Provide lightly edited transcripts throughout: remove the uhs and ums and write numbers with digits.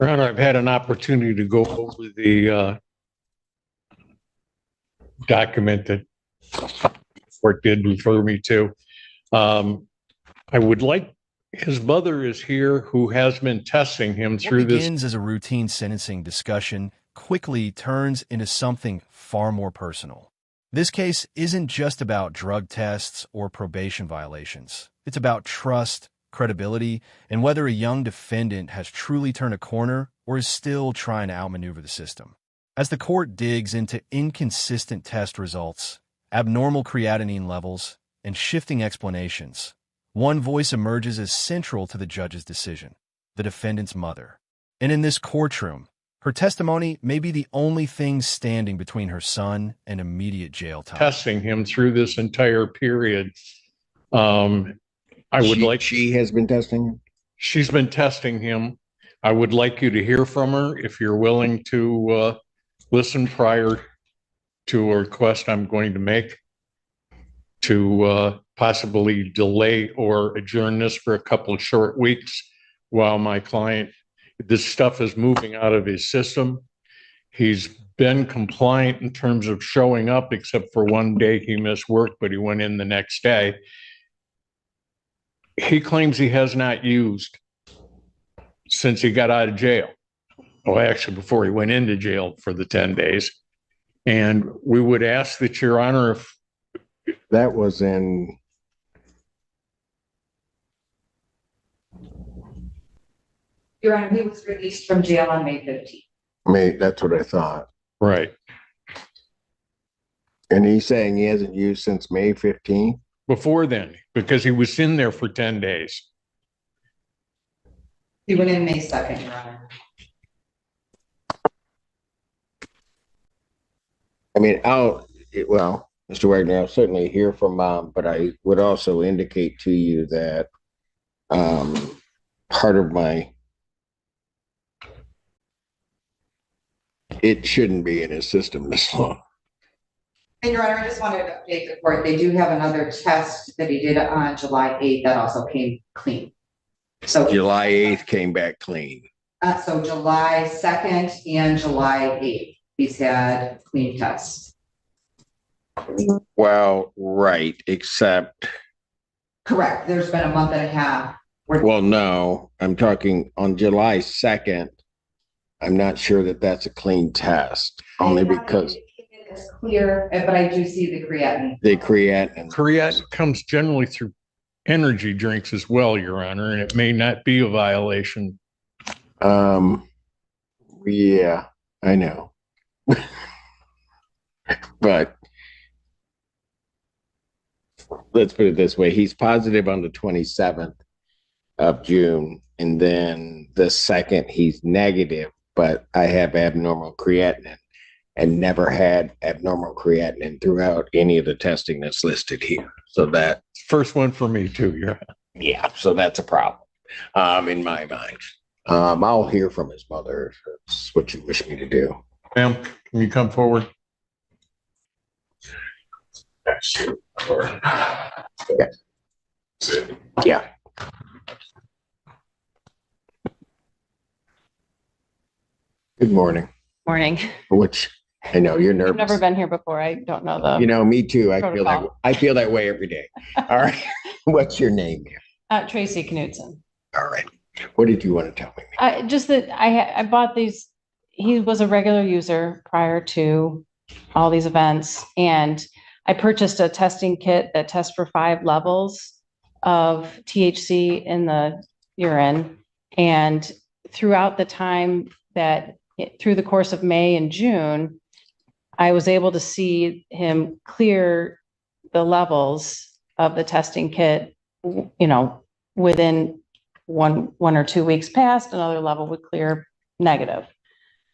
Your Honor, I've had an opportunity to go over the document that the court did refer me to. I would like, his mother is here who has been testing him through this. What begins as a routine sentencing discussion quickly turns into something far more personal. This case isn't just about drug tests or probation violations. It's about trust, credibility, and whether a young defendant has truly turned a corner or is still trying to outmaneuver the system. As the court digs into inconsistent test results, abnormal creatinine levels, and shifting explanations, one voice emerges as central to the judge's decision: the defendant's mother. And in this courtroom, her testimony may be the only thing standing between her son and immediate jail time. Testing him through this entire period. She has been testing him? She's been testing him. I would like you to hear from her if you're willing to listen prior to a request I'm going to make to possibly delay or adjourn this for a couple of short weeks while my client, this stuff is moving out of his system. He's been compliant in terms of showing up, except for one day he missed work, but he went in the next day. He claims he has not used since he got out of jail. Well, actually, before he went into jail for the 10 days. And we would ask that, Your Honor, if that was in Your Honor, he was released from jail on May 15th. That's what I thought. Right. And he's saying he hasn't used since May 15th? Before then, because he was in there for 10 days. He went in May 2nd, Your Honor. I mean, Mr. Wagner, I'll certainly hear from Mom, but I would also indicate to you that part of it shouldn't be in his system this long. And Your Honor, I just wanted to update the court. They do have another test that he did on July 8th that also came clean. So July 8th came back clean. So July 2nd and July 8th, he's had clean tests. Well, right, except. Correct. There's been a month and a half. Well, no, I'm talking on July 2nd. I'm not sure that that's a clean test, only because it's clear, but I do see the creatinine. Creatinine comes generally through energy drinks as well, Your Honor, and it may not be a violation. Yeah, I know. But let's put it this way. He's positive on the 27th of June, and then the 2nd he's negative, but I have abnormal creatinine and never had abnormal creatinine throughout any of the testing that's listed here. So that first one for me too, Your Honor. Yeah, so that's a problem in my mind. I'll hear from his mother if that's what you wish me to do. Ma'am, can you come forward? Yeah. Good morning. Morning. Which I know you're nervous. I've never been here before. I don't know the. You know, me too. protocol. I feel that way every day. All right. What's your name here? Tracy Knudsen. All right. What did you want to tell me? Just that I bought these. He was a regular user prior to all these events, and I purchased a testing kit that tests for 5 levels of THC in the urine, and throughout the time through the course of May and June, I was able to see him clear the levels of the testing kit, within one or 2 weeks past, another level would clear negative.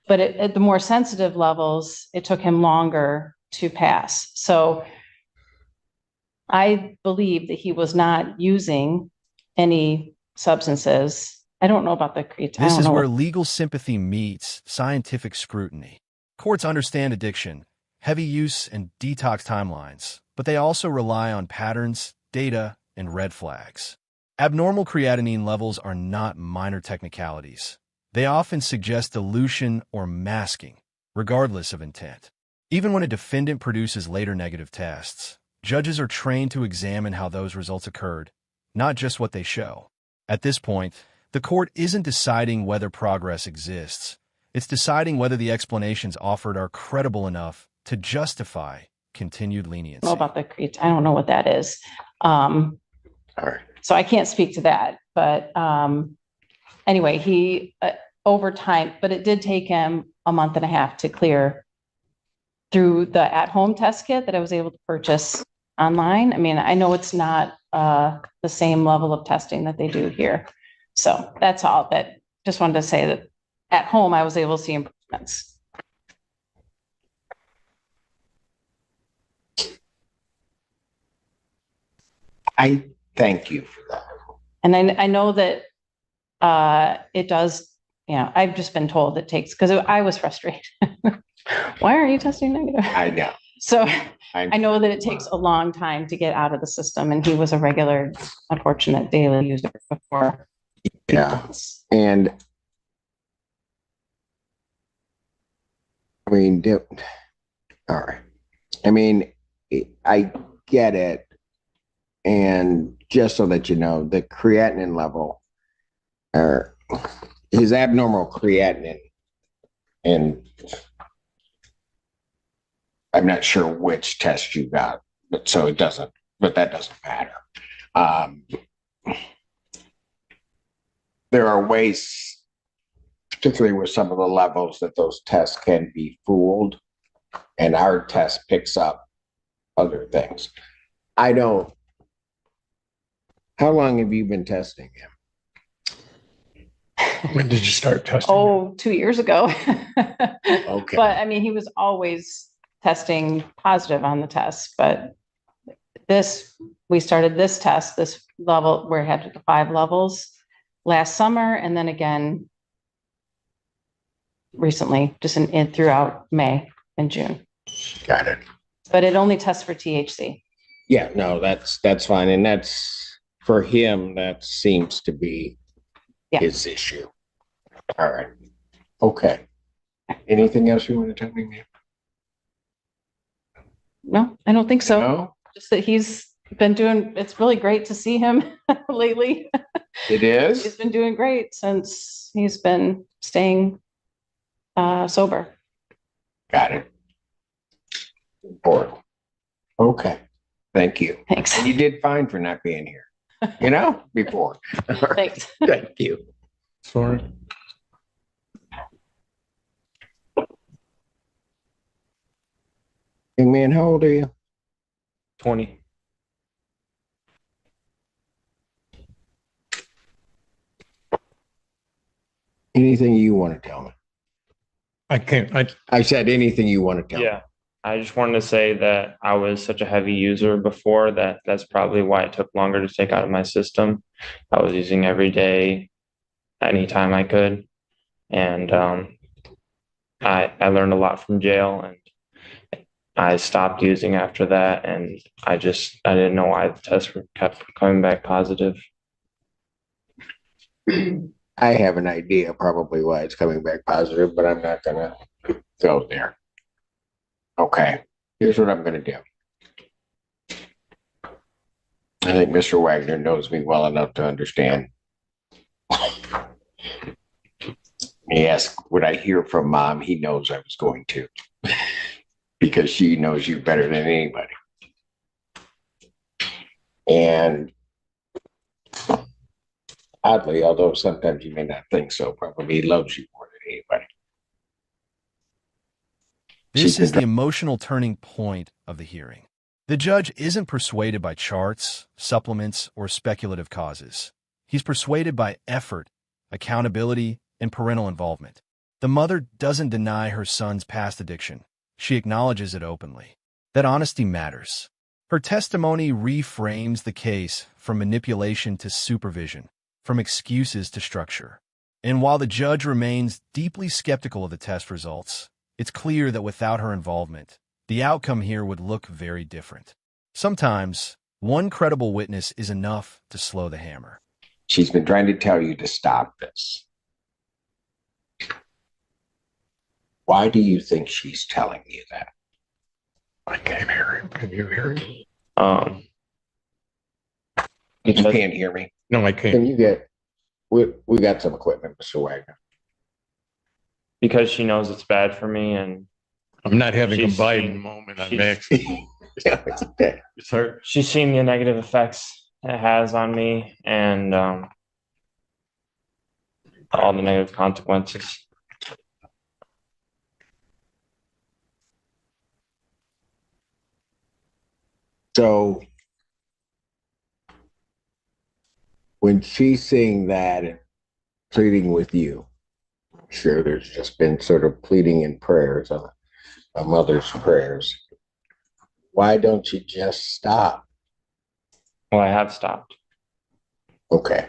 But at the more sensitive levels, it took him longer to pass. So I believe that he was not using any substances. I don't know about the creatine. This is where legal sympathy meets scientific scrutiny. Courts understand addiction, heavy use, and detox timelines, but they also rely on patterns, data, and red flags. Abnormal creatinine levels are not minor technicalities. They often suggest dilution or masking, regardless of intent. Even when a defendant produces later negative tests, judges are trained to examine how those results occurred, not just what they show. At this point, the court isn't deciding whether progress exists. It's deciding whether the explanations offered are credible enough to justify continued leniency. I don't know about the create. I don't know what that is. All right. So I can't speak to that. But anyway, he over time, but it did take him a month and a half to clear through the at-home test kit that I was able to purchase online. I mean, I know it's not the same level of testing that they do here. So that's all. That just wanted to say that at home, I was able to see improvements. I thank you for that. And I know that it does, you know, I've just been told it takes, because I was frustrated. Why are you testing negative? I know. So I know that it takes a long time to get out of the system, and he was a regular, unfortunate daily user before. Yeah. And I mean, all right. I mean, I get it. And just so that you know, the creatinine level, or his abnormal creatinine, and I'm not sure which test you got, but so it doesn't, but that doesn't matter. There are ways, particularly with some of the levels, that those tests can be fooled, and our test picks up other things. How long have you been testing him? When did you start testing? Oh, 2 years ago. Okay. But I mean, he was always testing positive on the test, but we started this test, this level where it had the 5 levels last summer, and then again recently, just throughout May and June. Got it. But it only tests for THC. Yeah, no, that's fine. And that's, for him, that seems to be his issue. All right. Okay. Anything else you want to tell me, ma'am? No, I don't think so. No? Just that he's been doing, it's really great to see him lately. It is? He's been doing great since he's been staying sober. Got it. Important. Okay. Thank you. Thanks. And you did fine for not being here, before. Thanks. Thank you. Sorry. Young man, how old are you? 20. Anything you want to tell me? I can't, I said anything you want to tell me. Yeah. I just wanted to say that I was such a heavy user before that's probably why it took longer to take out of my system. I was using every day, anytime I could. And I learned a lot from jail, and I stopped using after that. And I didn't know why the tests kept coming back positive. I have an idea probably why it's coming back positive, but I'm not going to go there. Okay, here's what I'm going to do. I think Mr. Wagner knows me well enough to understand. He asked, would I hear from Mom? He knows I was going to, because she knows you better than anybody. And oddly, although sometimes you may not think so, probably he loves you more than anybody. This is the emotional turning point of the hearing. The judge isn't persuaded by charts, supplements, or speculative causes. He's persuaded by effort, accountability, and parental involvement. The mother doesn't deny her son's past addiction. She acknowledges it openly. That honesty matters. Her testimony reframes the case from manipulation to supervision, from excuses to structure. And while the judge remains deeply skeptical of the test results, it's clear that without her involvement, the outcome here would look very different. Sometimes, one credible witness is enough to slow the hammer. She's been trying to tell you to stop this. Why do you think she's telling you that? I can't hear him. Can you hear me? You Because can't hear me. No, I Can can't. you get? We got some equipment, Mr. Wagner. because she knows it's bad for me, and I'm not having a She's Biden seen- moment. I'm she's- actually, Yeah, it's okay. it's hard. she's seen the negative effects it has on me, and all the negative consequences. So when she's seeing that and pleading with you, I'm sure there's just been sort of pleading in prayers, a mother's prayers. Why don't you just stop? Well, I have stopped. Okay.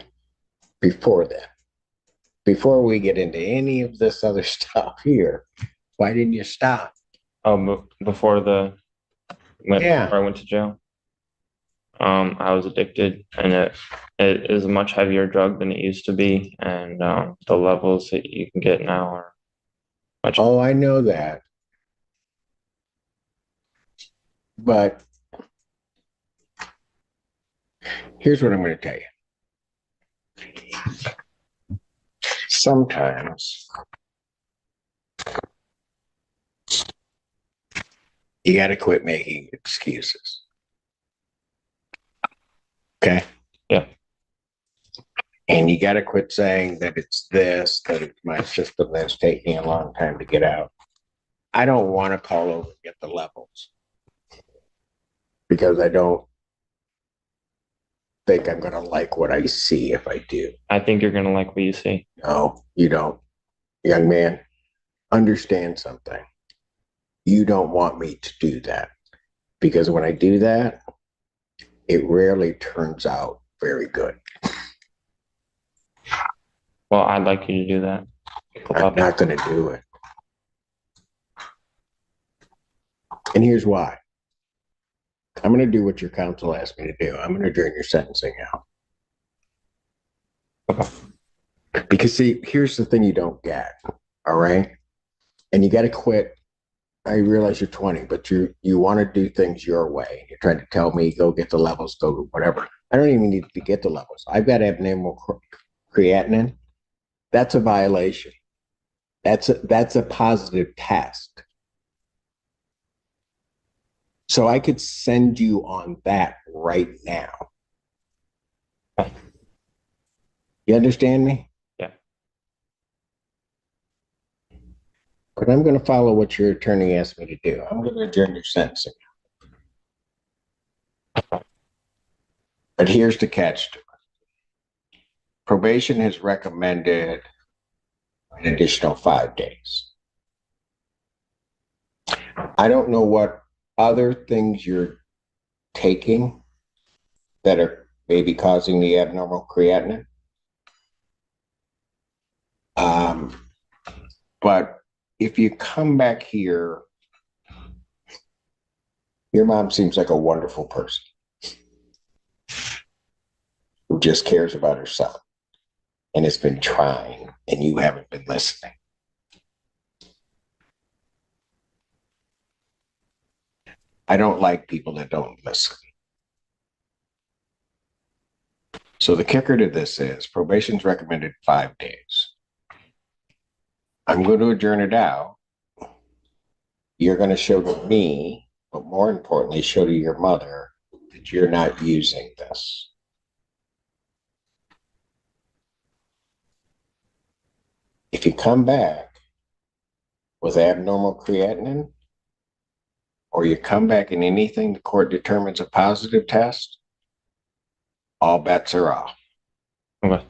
Before that, before we get into any of this other stuff here, why didn't you stop? Before Yeah. before I went to jail, I was addicted, and it is a much heavier drug than it used to be, and the levels that you can get now are much. Oh, I know that. But here's what I'm going to tell you. Sometimes you got to quit making excuses. Okay? Yeah. And you got to quit saying that it's this, that it's my system that's taking a long time to get out. I don't want to call over and get the levels because I don't think I'm going to like what I see if I do. I think you're gonna like what you see. No, you don't. Young man, understand something. You don't want me to do that because when I do that, it rarely turns out very good. Well, I'd like you to do that. I'm not going to do it. And here's why. I'm going to do what your counsel asked me to do. I'm going to adjourn your sentencing out. Because see, here's the thing you don't get. All right. And you got to quit. I realize you're 20, but you want to do things your way. You're trying to tell me, go get the levels, go whatever. I don't even need to get the levels. I've got abnormal creatinine. That's a violation. That's a positive test. So I could send you on that right now. You understand me? Yeah. But I'm going to follow what your attorney asked me to do. I'm going to adjourn your sentencing. But here's the catch to it. Probation has recommended an additional 5 days. I don't know what other things you're taking that are maybe causing the abnormal creatinine. But if you come back here, your mom seems like a wonderful person who just cares about her son and has been trying, and you haven't been listening. I don't like people that don't listen. So the kicker to this is probation's recommended 5 days. I'm going to adjourn it out. You're going to show to me, but more importantly, show to your mother that you're not using this. If you come back with abnormal creatinine, or you come back in anything the court determines a positive test, all bets are off. Okay.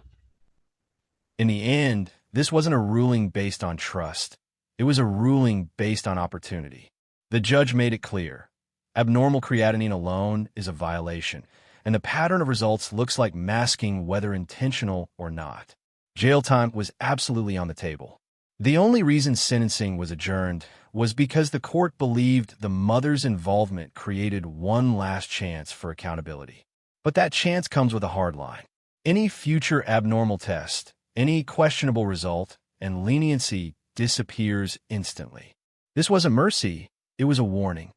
In the end, this wasn't a ruling based on trust. It was a ruling based on opportunity. The judge made it clear. Abnormal creatinine alone is a violation, and the pattern of results looks like masking whether intentional or not. Jail time was absolutely on the table. The only reason sentencing was adjourned was because the court believed the mother's involvement created one last chance for accountability. But that chance comes with a hard line. Any future abnormal test, any questionable result, and leniency disappears instantly. This wasn't mercy, it was a warning.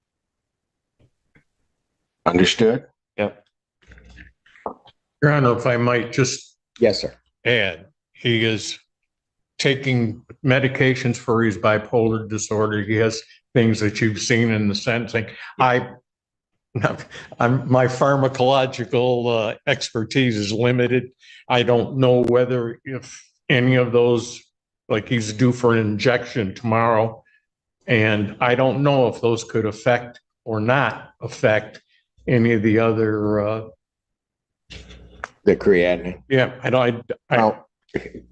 Understood? Yep. Your Honor, if I might just Yes, sir. add, he is taking medications for his bipolar disorder. He has things that you've seen in the sentencing. My pharmacological expertise is limited. I don't know whether if any of those, like he's due for an injection tomorrow, and I don't know if those could affect or not affect any of the other. The creatinine. Yeah, Well,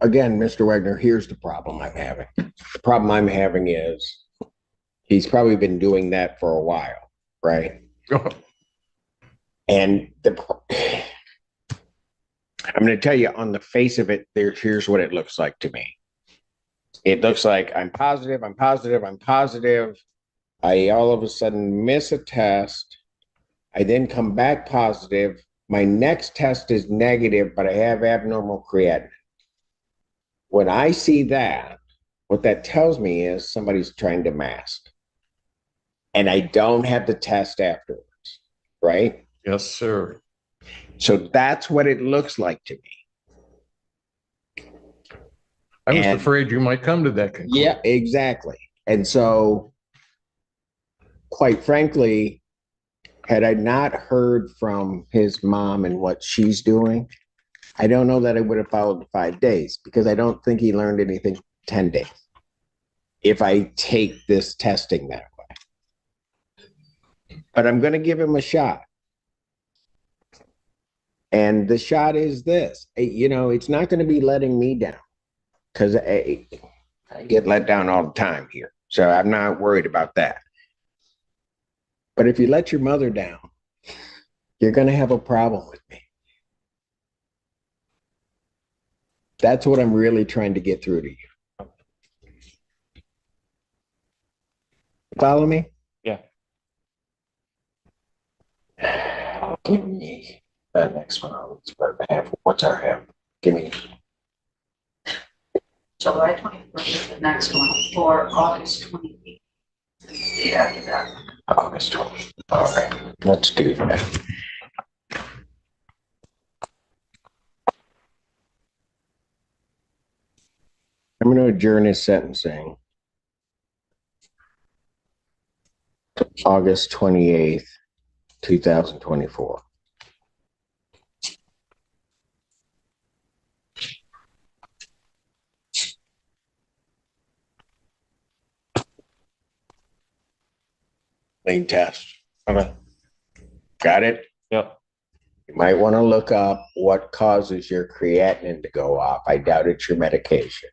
again, Mr. Wagner, here's the problem I'm having. The problem I'm having is he's probably been doing that for a while, right? And I'm going to tell you on the face of it, here's what it looks like to me. It looks like I'm positive. I all of a sudden miss a test. I then come back positive. My next test is negative, but I have abnormal creatinine. When I see that, what that tells me is somebody's trying to mask. And I don't have the test afterwards, right? Yes, sir. So that's what it looks like to me. I was afraid you might come to that conclusion. Yeah, exactly. And so, quite frankly, had I not heard from his mom and what she's doing, I don't know that I would have followed the 5 days, because I don't think he learned anything 10 days if I take this testing that way. But I'm going to give him a shot. And the shot is this, it's not going to be letting me down, because I get let down all the time here. So I'm not worried about that. But if you let your mother down, you're going to have a problem with me. That's what I'm really trying to get through to you. Follow me? Yeah. Give me that next one. What's our half? Give me. July 21st is the next one, or August 28th. Yeah, August 20th. All right, let's do that. I'm going to adjourn his sentencing. August 28th, 2024. Lean test. Okay. Got it? Yep. You might want to look up what causes your creatinine to go up. I doubt it's your medication.